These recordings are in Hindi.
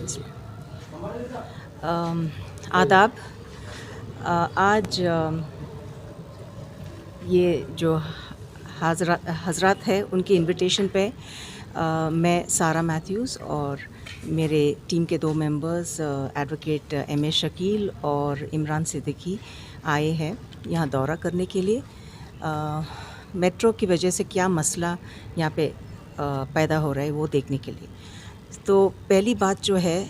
कॉन्फ्रेंस में। आदाब। आज ये जो हज़रात है उनकी इनविटेशन पे मैं सारा मैथ्यूज़ और मेरे टीम के 2 मेंबर्स एडवोकेट एम.ए. शकील और इमरान सिद्दीकी आए हैं यहाँ दौरा करने के लिए। मेट्रो की वजह से क्या मसला यहाँ पे पैदा हो रहा है वो देखने के लिए। तो पहली बात जो है,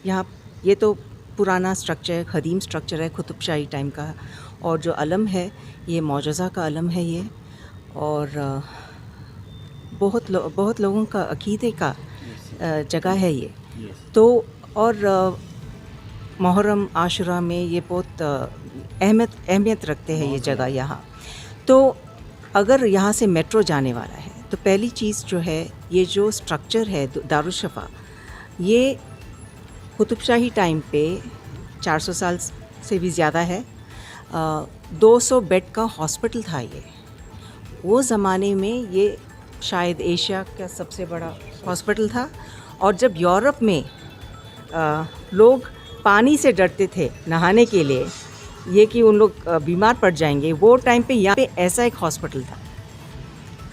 यहाँ ये तो पुराना स्ट्रक्चर है, क़दीम स्ट्रक्चर है कुतुबशाही टाइम का, और जो अलम है ये मौजज़ा का अलम है ये, और बहुत लोगों का अक़ीदे का जगह है ये। तो और मुहर्रम आशुरा में ये बहुत अहमियत रखते हैं ये जगह यहाँ। तो अगर यहाँ से मेट्रो जाने वाला है तो पहली चीज़ जो है, ये जो स्ट्रक्चर है दारुशफ़ा, ये कुतुबशाही टाइम पे 400 साल से भी ज़्यादा है। 200 बेड का हॉस्पिटल था ये। वो ज़माने में ये शायद एशिया का सबसे बड़ा हॉस्पिटल था। और जब यूरोप में लोग पानी से डरते थे नहाने के लिए, ये कि उन लोग बीमार पड़ जाएंगे, वो टाइम पे यहाँ पे ऐसा एक हॉस्पिटल था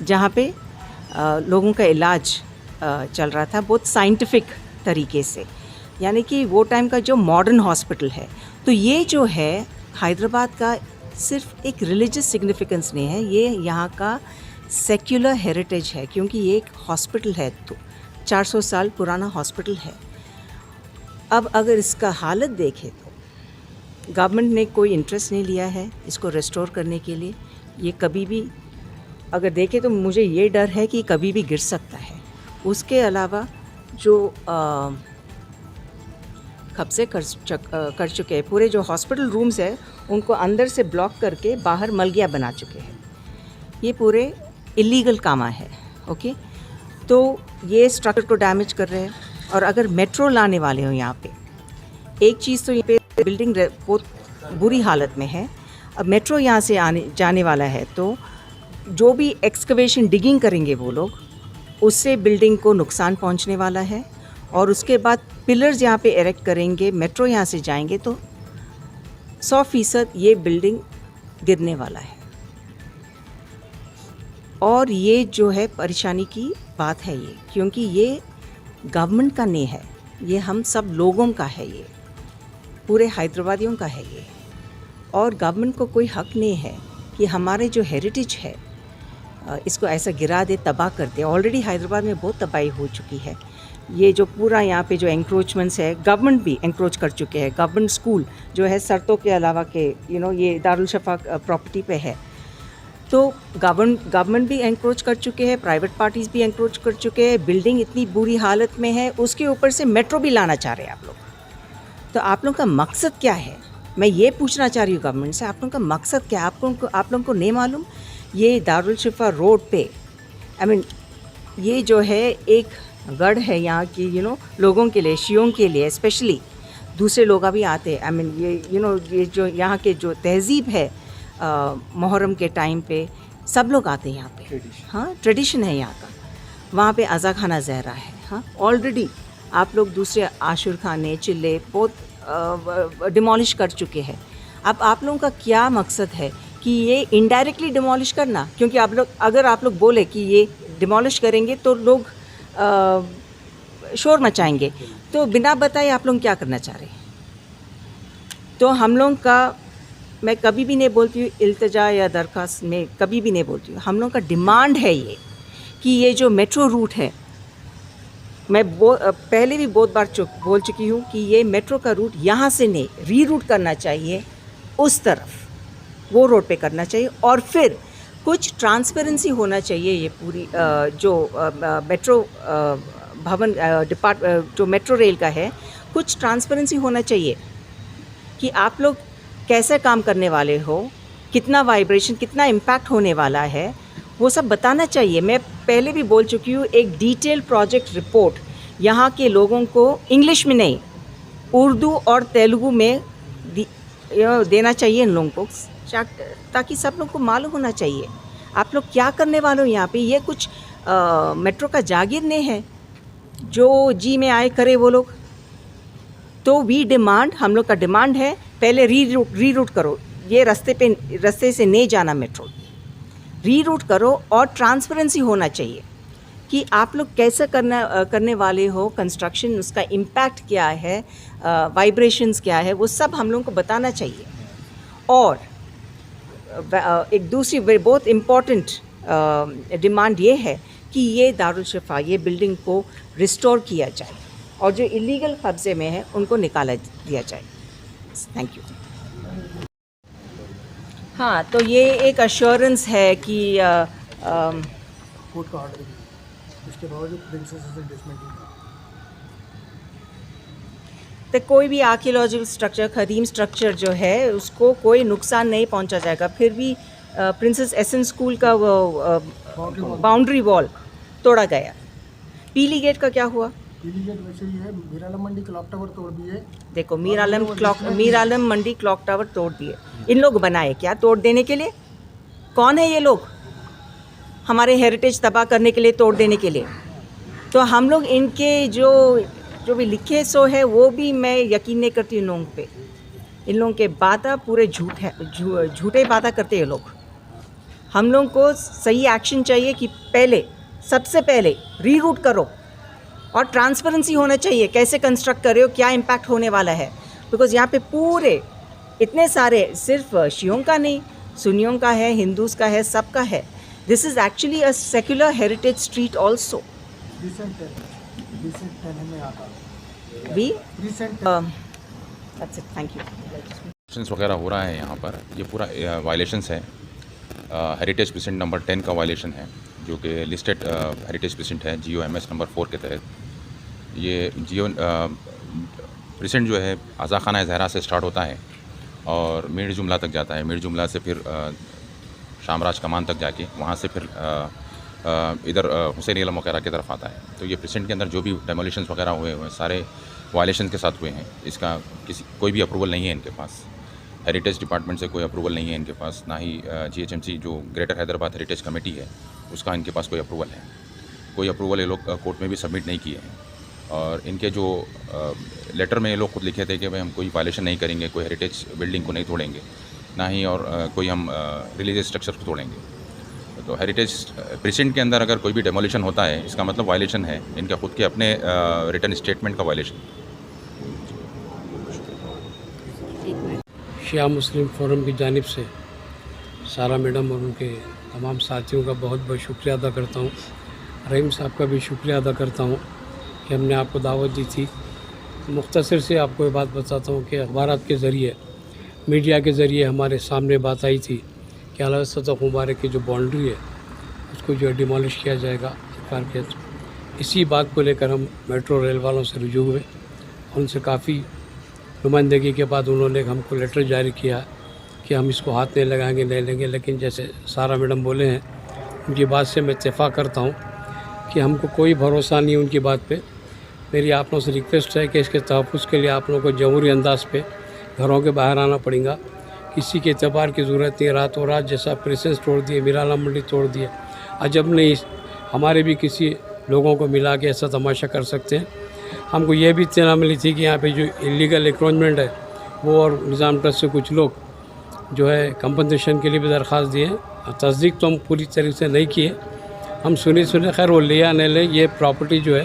जहाँ पे लोगों का इलाज चल रहा था बहुत साइंटिफिक तरीके से, यानी कि वो टाइम का जो मॉडर्न हॉस्पिटल है। तो ये जो है हैदराबाद का सिर्फ एक रिलीजियस सिग्निफिकेंस नहीं है, ये यहाँ का सेक्युलर हेरिटेज है, क्योंकि ये एक हॉस्पिटल है, तो 400 साल पुराना हॉस्पिटल है। अब अगर इसका हालत देखें तो गवर्नमेंट ने कोई इंटरेस्ट नहीं लिया है इसको रिस्टोर करने के लिए। ये कभी भी अगर देखें तो मुझे ये डर है कि कभी भी गिर सकता है। उसके अलावा जो कब्जे कर चुके हैं, पूरे जो हॉस्पिटल रूम्स है उनको अंदर से ब्लॉक करके बाहर मलगिया बना चुके हैं। ये पूरे इलीगल काम है। ओके, तो ये स्ट्रक्चर को डैमेज कर रहे हैं। और अगर मेट्रो लाने वाले हो यहाँ पे, एक चीज़ तो यहाँ पे बिल्डिंग बहुत बुरी हालत में है। अब मेट्रो यहाँ से जाने वाला है तो जो भी एक्सकवेशन डिगिंग करेंगे वो लोग, उससे बिल्डिंग को नुकसान पहुँचने वाला है। और उसके बाद पिलर्स यहाँ पे एरेक्ट करेंगे, मेट्रो यहाँ से जाएंगे तो 100% ये बिल्डिंग गिरने वाला है। और ये जो है परेशानी की बात है ये, क्योंकि ये गवर्नमेंट का नहीं है, ये हम सब लोगों का है, ये पूरे हैदराबादियों का है ये। और गवर्नमेंट को कोई हक नहीं है कि हमारे जो हेरिटेज है इसको ऐसा गिरा दे, तबाह कर दे। ऑलरेडी हैदराबाद में बहुत तबाही हो चुकी है। ये जो पूरा यहाँ पे जो एंक्रोचमेंट्स है, गवर्नमेंट भी एंक्रोच कर चुके हैं। गवर्नमेंट स्कूल जो है शर्तों के अलावा के ये दारुल-शफ़ा प्रॉपर्टी पे है। तो गवर्नमेंट भी एंक्रोच कर चुके हैं, प्राइवेट पार्टीज़ भी एंक्रोच कर चुके हैं। बिल्डिंग इतनी बुरी हालत में है, उसके ऊपर से मेट्रो भी लाना चाह रहे हैं आप लोग। तो आप लोगों का मकसद क्या है? मैं ये पूछना चाह रही हूँ गवर्नमेंट से, आप लोगों का मकसद क्या है? आप लोगों को नहीं मालूम? ये दारुल-शफ़ा रोड पे ये जो है एक गढ़ है यहाँ की लोगों के लिए, शियों के लिए स्पेशली। दूसरे लोग भी आते हैं। ये जो यहाँ के जो तहज़ीब है, मुहर्रम के टाइम पे सब लोग आते हैं यहाँ पे। हाँ, ट्रेडिशन है यहाँ का। वहाँ पे अज़ा खाना ज़हरा है। हाँ, ऑलरेडी आप लोग दूसरे आशुर खाने, चिल्ले बहुत डिमोलिश कर चुके हैं। अब आप लोगों का क्या मकसद है कि ये इनडायरेक्टली डिमोलिश करना? क्योंकि अगर आप लोग बोले कि ये डिमोलिश करेंगे तो लोग शोर मचाएंगे, तो बिना बताए आप लोग क्या करना चाह रहे हैं? तो हम लोग का, मैं कभी भी नहीं बोलती हूँ इल्तिजा या दरख्वास्त में, कभी भी नहीं बोलती हूँ। हम लोग का डिमांड है ये कि ये जो मेट्रो रूट है, मैं पहले भी बहुत बार बोल चुकी हूँ कि ये मेट्रो का रूट यहाँ से नहीं, रीरूट करना चाहिए उस तरफ, वो रोड पे करना चाहिए। और फिर कुछ ट्रांसपेरेंसी होना चाहिए। ये पूरी जो मेट्रो भवन जो मेट्रो रेल का है, कुछ ट्रांसपेरेंसी होना चाहिए कि आप लोग कैसे काम करने वाले हो, कितना वाइब्रेशन, कितना इम्पैक्ट होने वाला है, वो सब बताना चाहिए। मैं पहले भी बोल चुकी हूँ, एक डिटेल प्रोजेक्ट रिपोर्ट यहाँ के लोगों को इंग्लिश में नहीं, उर्दू और तेलुगु में देना चाहिए इन लोगों को, ताकि सब लोग को मालूम होना चाहिए आप लोग क्या करने वाले हो यहाँ पे। ये कुछ मेट्रो का जागीर नहीं है। जो जी में आए करे वो लोग। तो वी डिमांड, हम लोग का डिमांड है, पहले रीरूट करो, ये रास्ते से नहीं जाना मेट्रो, रीरूट करो। और ट्रांसपेरेंसी होना चाहिए कि आप लोग कैसे करने वाले हो कंस्ट्रक्शन, उसका इम्पैक्ट क्या है, वाइब्रेशंस क्या है, वो सब हम लोगों को बताना चाहिए। और एक दूसरी बहुत इम्पॉर्टेंट डिमांड ये है कि ये दारुल शिफा, ये बिल्डिंग को रिस्टोर किया जाए और जो इलीगल कब्जे में है उनको निकाला दिया जाए। Thank you. हाँ, तो ये एक अश्योरेंस है कि कोर्ट का ऑर्डर भी, इसके बावजूद प्रिंसेस डिसमेंटल। तो कोई भी आर्कियोलॉजिकल स्ट्रक्चर, कदीम स्ट्रक्चर जो है उसको कोई नुकसान नहीं पहुंचा जाएगा। फिर भी प्रिंसेस एसन स्कूल का वो बाउंड्री वॉल तोड़ा गया। पीली गेट का क्या हुआ? पीली गेट वैसे ही है, मीरालम मंडी क्लॉक टावर तोड़ दिए। देखो, मीरालम मंडी क्लॉक टावर तोड़ दिए। इन लोग बनाए क्या तोड़ देने के लिए? कौन है ये लोग? हमारे हेरिटेज तबाह करने के लिए, तोड़ देने के लिए। तो हम लोग इनके जो भी लिखे सो है वो भी मैं यकीन नहीं करती इन लोगों पे। इन लोगों के बातें पूरे झूठ है, झूठे बातें करते हैं लोग। हम लोगों को सही एक्शन चाहिए कि पहले, सबसे पहले रीरूट करो और ट्रांसपेरेंसी होना चाहिए, कैसे कंस्ट्रक्ट कर रहे हो, क्या इम्पैक्ट होने वाला है। बिकॉज यहाँ पे पूरे इतने सारे, सिर्फ शियों का नहीं, सुन्नियों का है, हिंदूज़ का है, सबका है। This is actually a secular heritage street also. Thank you. वगैरह हो रहा है यहाँ पर, ये पूरा वायलेशंस है। हेरिटेज प्रेसिडेंट नंबर 10 का वायलेशन है, जो कि लिस्टेड हेरिटेज प्रेसिडेंट है GOMS नंबर 4 के तहत। ये प्रेसिडेंट जो है आज़ा खाना ज़हरा से स्टार्ट होता है और मीर जुमला तक जाता है। मीर जुमला से फिर शामराज कमान तक जाके वहाँ से फिर इधर हुसैन आलम वगैरह की तरफ आता है। तो ये प्रेसिडेंट के अंदर जो भी डेमोलिशंस वगैरह हुए हैं सारे वायलेशन के साथ हुए हैं। इसका कोई भी अप्रूवल नहीं है इनके पास, हेरिटेज डिपार्टमेंट से कोई अप्रूवल नहीं है इनके पास, ना ही GHMC जो ग्रेटर हैदराबाद हेरिटेज कमेटी है उसका इनके पास कोई अप्रूवल है। कोई अप्रूवल ये लोग कोर्ट में भी सबमिट नहीं किए हैं। और इनके जो लेटर में ये लोग खुद लिखे थे कि भाई हम कोई वायलेशन नहीं करेंगे, कोई हेरिटेज बिल्डिंग को नहीं तोड़ेंगे, ना ही और कोई हम रिलीजियस स्ट्रक्चर को तोड़ेंगे। तो हेरिटेज प्रेसिडेंट के अंदर अगर कोई भी डेमोलिशन होता है इसका मतलब वायलेशन है, इनका खुद के अपने रिटर्न स्टेटमेंट का वायलेशन। शिया मुस्लिम फोरम की जानिब से सारा मैडम और उनके तमाम साथियों का बहुत बहुत शुक्रिया अदा करता हूँ। रहीम साहब का भी शुक्रिया अदा करता हूँ कि हमने आपको दावत दी थी। मुख्तसर से आपको ये बात बताता हूँ कि अखबारात के ज़रिए, मीडिया के ज़रिए हमारे सामने बात आई थी कि अला सतह मुबारक की जो बाउंड्री है उसको जो है डिमोलिश किया जाएगा सरकार के। इसी बात को लेकर हम मेट्रो रेल वालों से रुजू हुए। उनसे काफ़ी नुमाइंदगी के बाद उन्होंने हमको लेटर जारी किया कि हम इसको हाथ नहीं लगाएंगे, नहीं लेंगे। लेकिन जैसे सारा मैडम बोले हैं, उनकी बात से मैं इत्तेफाक करता हूँ कि हमको कोई भरोसा नहीं है उनकी बात पे। मेरी आप लोगों से रिक्वेस्ट है कि इसके तहफ़्फ़ुज़ के लिए आप लोगों को जमहूरी अंदाज पे घरों के बाहर आना पड़ेगा। किसी के एतबार की ज़रूरत नहीं। रातों रात जैसा प्रेसेंस तोड़ दिए, मीरालम मंडी तोड़ दिए, अजब नहीं हमारे भी किसी लोगों को मिला के ऐसा तमाशा कर सकते हैं। हमको ये भी इत्तला मिली थी कि यहाँ पे जो इलीगल इंक्रोचमेंट है वो और निज़ाम ट्रस्ट से कुछ लोग जो है कंपनसेशन के लिए भी दरख्वास्त दिए हैं। तस्दीक तो हम पूरी तरीके से नहीं किए, हम सुने खैर वो ले या नहीं ले। ये प्रॉपर्टी जो है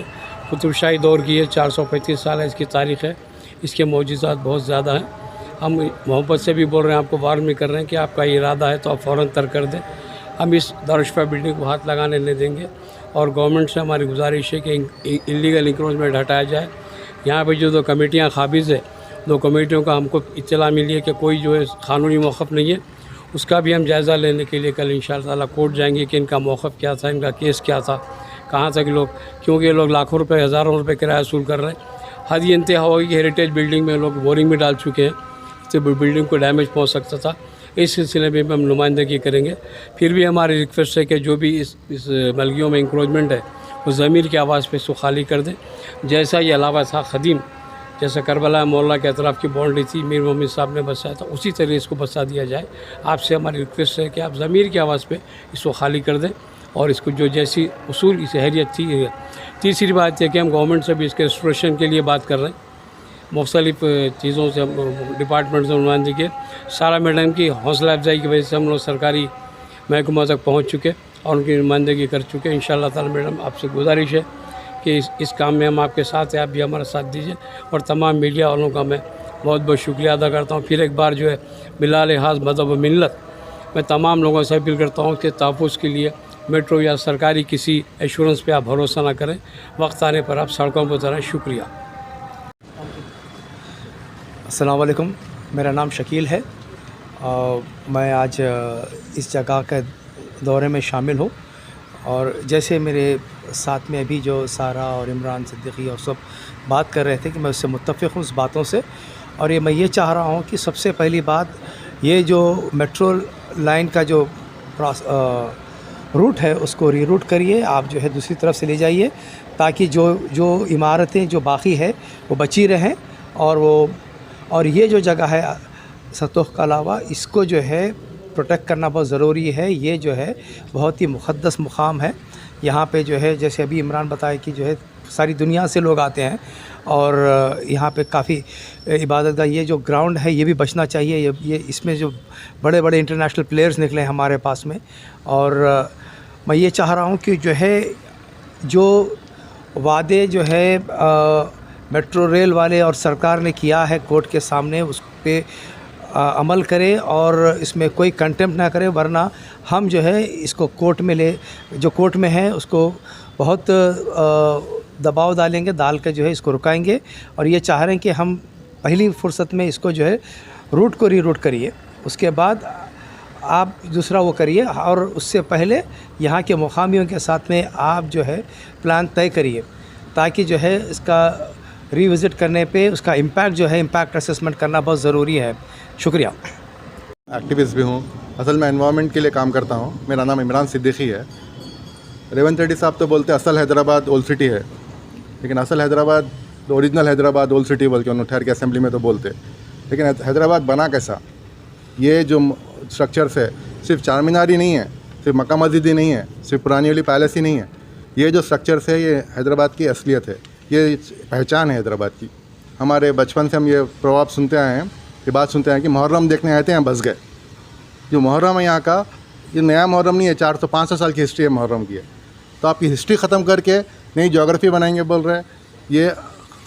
कुतुबशाही दौर की है, 435 साल है इसकी तारीख़ है। इसके मौजूदात बहुत ज़्यादा हैं। हम मोहब्बत से भी बोल रहे हैं, आपको वार में कर रहे हैं कि आपका इरादा है तो आप फ़ौरन तर्क कर दें। हम इस दारुल बिल्डिंग को हाथ लगाने नहीं देंगे और गवर्नमेंट से हमारी गुजारिश है कि इलीगल इंक्रोचमेंट हटाया जाए। यहाँ पे जो 2 कमेटियाँ काबिज़ है, 2 कमेटियों का हमको इत्तला मिली है कि कोई जो है क़ानूनी मौक़िफ़ नहीं है। उसका भी हम जायज़ा लेने के लिए कल इंशाअल्लाह ताला कोर्ट जाएंगे कि इनका मौक़िफ़ क्या था, इनका केस क्या था, कहाँ तक लोग, क्योंकि ये लोग लाखों रुपये, हज़ारों रुपये किराया वसूल कर रहे हैं। हद ये इंतहा होगी कि हेरिटेज बिल्डिंग में लोग बोरिंग भी डाल चुके हैं, तो बिल्डिंग को डैमेज पहुँच सकता था। इस सिलसिले में हम नुमाइंदगी करेंगे। फिर भी हमारी रिक्वेस्ट है कि जो भी इस मलगियों में इंक्रोचमेंट है वो ज़मीर की आवाज़ पे इसको खाली कर दें। जैसा ये अलावा था ख़दीम, जैसा करबला मोहल्ला के अतराफ़ की बाउंड्री थी, मीर मोहम्मद साहब ने बसाया था, उसी तरह इसको बसा दिया जाए। आपसे हमारी रिक्वेस्ट है कि आप ज़मीर की आवाज़ पे इसको खाली कर दें और इसको जो जैसी उसूल इस हैरियत तीसरी बात यह कि हम गवर्नमेंट से भी इसके रेस्टोरेशन के लिए बात कर रहे हैं। मुख्तलिफ चीज़ों से हम डिपार्टमेंट से नुमाइंदगी के सारा मैडम की हौसला अफजाई की वजह से हम लोग सरकारी महकमा तक पहुँच चुके और उनकी नुमाइंदगी कर चुके हैं। इंशाअल्लाह ताला मैडम आपसे गुजारिश है कि इस काम में हम आपके साथ हैं, आप भी हमारा साथ दीजिए। और तमाम मीडिया वालों का मैं बहुत बहुत शुक्रिया अदा करता हूँ। फिर एक बार जो है बिला लिहाज मज़हब व मिल्लत मैं तमाम लोगों से अपील करता हूँ कि तहफ़्फ़ुज़ के लिए मेट्रो या सरकारी किसी एश्योरेंस पे आप भरोसा ना करें, वक्त आने पर आप सड़कों पर उतरें। शुक्रिया। अस्सलाम वालेकुम, मेरा नाम शकील है। मैं आज इस जगह के दौरे में शामिल हूँ और जैसे मेरे साथ में अभी जो सारा और इमरान सिद्दीकी और सब बात कर रहे थे कि मैं उससे मुत्तफ़िक़ हूँ उस बातों से। और मैं ये चाह रहा हूँ कि सबसे पहली बात ये जो मेट्रो लाइन का जो रूट है उसको रीरूट करिए, आप जो है दूसरी तरफ से ले जाइए ताकि जो इमारतें जो बाकी है वो बची रहें। और ये जो जगह है सतह के अलावा इसको जो है प्रोटेक्ट करना बहुत ज़रूरी है। ये जो है बहुत ही मुक़द्दस मुक़ाम है। यहाँ पे जो है जैसे अभी इमरान बताया कि जो है सारी दुनिया से लोग आते हैं और यहाँ पे काफ़ी इबादत का ये जो ग्राउंड है ये भी बचना चाहिए। ये इसमें जो बड़े बड़े इंटरनेशनल प्लेयर्स निकले हैं हमारे पास में। और मैं ये चाह रहा हूँ कि जो है जो वादे जो है मेट्रो रेल वाले और सरकार ने किया है कोर्ट के सामने उस पर अमल करे और इसमें कोई कंटेम्प्ट ना करे, वरना हम जो है इसको कोर्ट में है उसको बहुत दबाव डालेंगे, डाल के जो है इसको रुकाएंगे। और ये चाह रहे हैं कि हम पहली फुर्सत में इसको जो है रूट को रीरूट करिए, उसके बाद आप दूसरा वो करिए और उससे पहले यहाँ के मुकामियों के साथ में आप जो है प्लान तय करिए ताकि जो है इसका रीविज़िट करने पे उसका इम्पैक्ट जो है इम्पैक्ट असेसमेंट करना बहुत ज़रूरी है। शुक्रिया। एक्टिविस्ट भी हूँ, असल में एनवायरनमेंट के लिए काम करता हूँ। मेरा नाम इमरान सिद्दीकी है। रेवंत रेड्डी साहब तो बोलते असल हैदराबाद ओल्ड सिटी है, लेकिन असल Hyderabad original Hyderabad old city बोल के उन्होंने ठहर के असेंबली में तो बोलते, लेकिन हैदराबाद बना कैसा? ये जो स्ट्रक्चर्स है सिर्फ चार मीनार ही नहीं है, सिर्फ मक्का मस्जिद ही नहीं है, सिर्फ पुरानी वाली पैलेस ही नहीं है। ये जो स्ट्रक्चर्स है ये हैदराबाद की असलियत है, ये पहचान है हैदराबाद की। हमारे बचपन से हम ये प्रभाव सुनते आए हैं, ये बात सुनते हैं कि मुहर्रम देखने आए थे यहाँ बस गए। जो मुहर्रम है यहाँ का ये नया मुहर्रम नहीं है, 400-500 साल की हिस्ट्री है मुहर्रम की है। तो आपकी हिस्ट्री ख़त्म करके नई जोग्राफ़ी बनाएंगे बोल रहे हैं, ये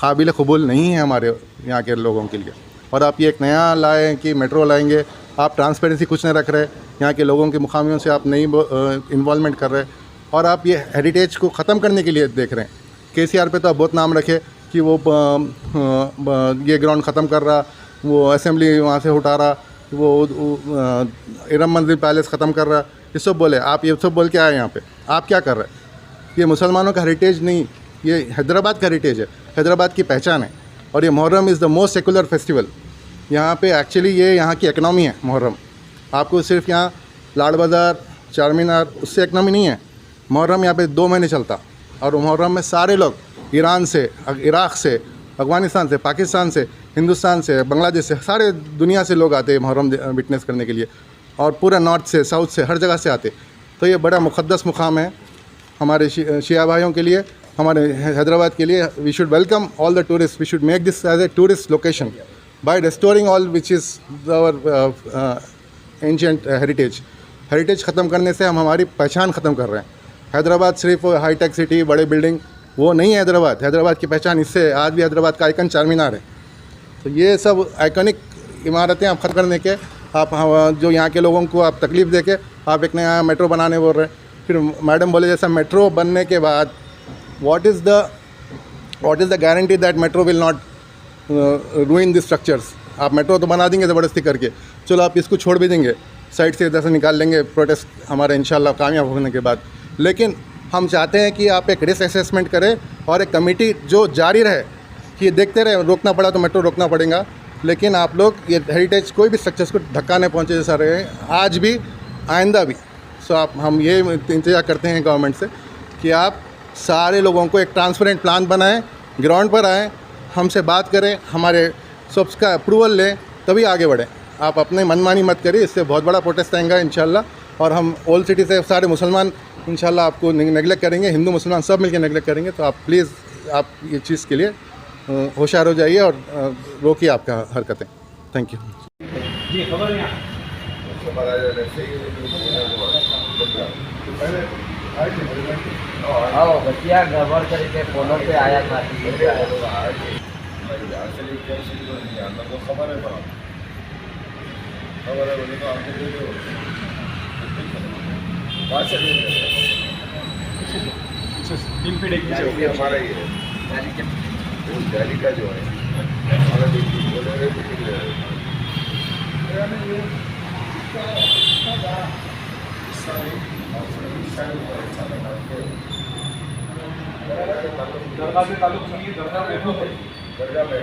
काबिल कबूल नहीं है हमारे यहाँ के लोगों के लिए। और आप ये एक नया लाए कि मेट्रो लाएंगे, आप ट्रांसपेरेंसी कुछ नहीं रख रहे, यहाँ के लोगों के मुकामियों से आप नई इन्वॉल्वमेंट कर रहे, और आप ये हेरिटेज को ख़त्म करने के लिए देख रहे हैं। KCR पे तो आप बहुत नाम रखे कि वो ये ग्राउंड ख़त्म कर रहा, वो असेंबली वहाँ से उठा रहा, वो इरम मंदिर पैलेस ख़त्म कर रहा, ये सब बोले। आप ये सब बोल के आए यहाँ पे, आप क्या कर रहे हैं? ये मुसलमानों का हेरिटेज नहीं, ये हैदराबाद का हेरिटेज है, हैदराबाद की पहचान है। और ये Muharram is the most secular festival. यहाँ पे एक्चुअली ये यहाँ की इकनॉमी है मुहर्रम। आपको सिर्फ यहाँ लाड़ बाज़ार, चार मीनार उससे इकनॉमी नहीं है। मुहर्रम यहाँ पे 2 महीने चलता, और मुहर्रम में सारे लोग ईरान से, इराक़ से, अफ़गानिस्तान से, पाकिस्तान से, हिंदुस्तान से, बांग्लादेश से, सारे दुनिया से लोग आते हैं मुहर्रम विटनेस करने के लिए, और पूरा नॉर्थ से, साउथ से, हर जगह से आते। तो ये बड़ा मुक़द्दस मुक़ाम है हमारे शिया भाइयों के लिए, हमारे हैदराबाद के लिए। We should welcome all the tourist, we should make this as a tourist location by restoring all which is our ancient heritage ख़त्म करने से हम हमारी पहचान ख़त्म कर रहे हैं। हैदराबाद सिर्फ हाईटेक सिटी, बड़े बिल्डिंग वो नहीं है हैदराबाद। हैदराबाद की पहचान इससे, आज भी हैदराबाद का आइकन चार मीनार है। तो ये सब आइकॉनिक इमारतें आप ख़त्म करने के, आप जो यहाँ के लोगों को आप तकलीफ़ दे के आप एक नया मेट्रो बनाने बोल रहे हैं। फिर मैडम बोले जैसा मेट्रो बनने के बाद what is the guarantee that metro will not रूइन this structures. आप मेट्रो तो बना देंगे ज़बरदस्ती करके, चलो आप इसको छोड़ भी देंगे, साइड से इधर से निकाल लेंगे प्रोटेस्ट हमारे इंशाल्लाह कामयाब होने के बाद। लेकिन हम चाहते हैं कि आप एक रिस्क असेसमेंट करें और एक कमेटी जो जारी रहे कि देखते रहे, रोकना पड़ा तो मेट्रो रोकना पड़ेगा, लेकिन आप लोग ये हेरिटेज कोई भी स्ट्रक्चर्स को धक्का नहीं पहुँचे जैसा रहे आज भी, आइंदा भी। सो हम ये इंतजार करते हैं गवर्नमेंट से कि आप सारे लोगों को एक ट्रांसपेरेंट प्लान बनाएं, ग्राउंड पर आएँ, हमसे बात करें, हमारे सबका अप्रूवल लें, तभी आगे बढ़ें। आप अपने मनमानी मत करिए, इससे बहुत बड़ा प्रोटेस्ट आएगा इंशाल्लाह। और हम ओल्ड सिटी से सारे मुसलमान इंशाल्लाह आपको नेगलेक्ट करेंगे, हिंदू मुसलमान सब मिलकर नेगलेक्ट करेंगे। तो आप प्लीज़ आप ये चीज़ के लिए होशियार हो जाइए और रोकिए आपका हरकतें। Thank you. बच्चिया गड़बड़ करके फोनों पे आया था। हमारा ही है वो दिल्ली का जो है हमारा दरगाह में